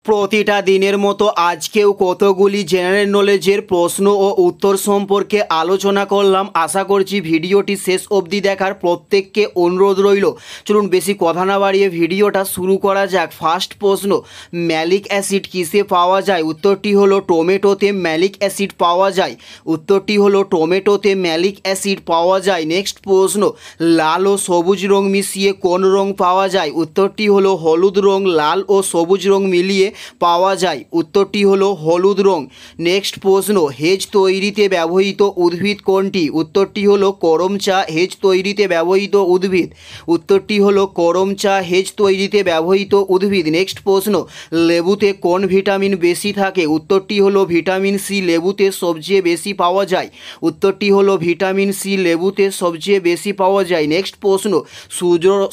প্রতিটা দিনের মতো আজকেও কতগুলি জেনারেল নলেজের প্রশ্ন ও উত্তর সম্পর্কে আলোচনা করলাম। আশা করছি ভিডিওটি শেষ অবধি দেখার প্রত্যেককে অনুরোধ রইল। চলুন বেশি কথা না বাড়িয়ে ভিডিওটা শুরু করা যাক। ফার্স্ট প্রশ্ন, ম্যালিক অ্যাসিড কিসে পাওয়া যায়? উত্তরটি হলো টমেটোতে ম্যালিক অ্যাসিড পাওয়া যায়। উত্তরটি হলো টমেটোতে ম্যালিক অ্যাসিড পাওয়া যায়। নেক্সট প্রশ্ন, লাল ও সবুজ রং মিশিয়ে কোন রং পাওয়া যায়? উত্তরটি হলো হলুদ রং। লাল ও সবুজ রং মিলিয়ে পাওয়া যায়। উত্তরটি হলো হলুদ রং। নেক্সট প্রশ্ন, হেজ তৈরিতে ব্যবহৃত উদ্ভিদ কোনটি? উত্তরটি হলো করম চা হেজ তৈরিতে ব্যবহৃত উদ্ভিদ। উত্তরটি হলো করম চা হেজ তৈরিতে ব্যবহৃত উদ্ভিদ। নেক্সট প্রশ্ন, লেবুতে কোন ভিটামিন বেশি থাকে? উত্তরটি হলো ভিটামিন সি। লেবুতে সবচেয়ে বেশি পাওয়া যায়। উত্তরটি হলো ভিটামিন সি। লেবুতে সবচেয়ে বেশি পাওয়া যায়। নেক্সট প্রশ্ন,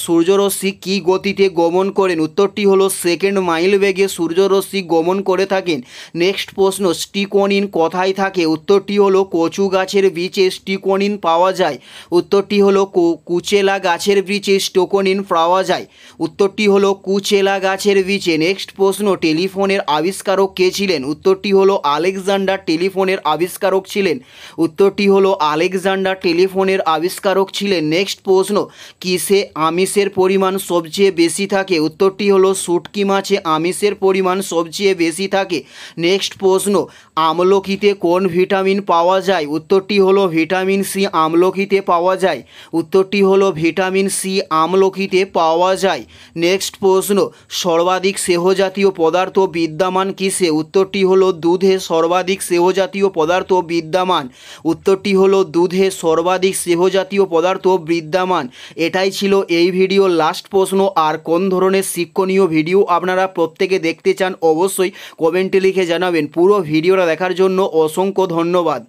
সূর্যরশ্মি কী গতিতে গমন করেন? উত্তরটি হলো সেকেন্ড মাইল বেগে সূর্যরশ্মি গমন করে থাকেন। নেক্সট প্রশ্ন, স্টিকোনিন কোথায় থাকে? উত্তরটি হলো কচু গাছের বীজে স্টিকোনিন পাওয়া যায়। উত্তরটি হলো কুচেলা গাছের বীজে স্টিকোনিন পাওয়া যায়। উত্তরটি হলো কুচেলা গাছের বীজে। নেক্সট প্রশ্ন, টেলিফোনের আবিষ্কারক কে ছিলেন? উত্তরটি হলো আলেকজান্ডার টেলিফোনের আবিষ্কারক ছিলেন। উত্তরটি হলো আলেকজান্ডার টেলিফোনের আবিষ্কারক ছিলেন। নেক্সট প্রশ্ন, কিসে আমিষের পরিমাণ সবচেয়ে বেশি থাকে? উত্তরটি হলো শুটকি মাছে আমিষের পরিমাণ সবচেয়ে বেশি থাকে। নেক্সট প্রশ্ন, আমলকিতে কোন ভিটামিন পাওয়া যায়? উত্তরটি হলো ভিটামিন সি আমলকিতে পাওয়া যায়। উত্তরটি হলো ভিটামিন সি আমলকিতে পাওয়া যায়। নেক্সট প্রশ্ন, সর্বাধিক স্নেহজাতীয় পদার্থ বিদ্যমান কিসে? উত্তরটি হলো দুধে সর্বাধিক স্নেহজাতীয় পদার্থ বিদ্যমান। উত্তরটি হলো দুধে সর্বাধিক স্নেহজাতীয় পদার্থ বিদ্যমান। এটাই ছিল এই ভিডিওর লাস্ট প্রশ্ন। আর কোন ধরনের শিক্ষণীয় ভিডিও আপনারা প্রত্যেকে দেখতে চান অবশ্যই কমেন্টে লিখে জানাবেন। পুরো ভিডিওটা দেখার জন্য অসংখ্য ধন্যবাদ।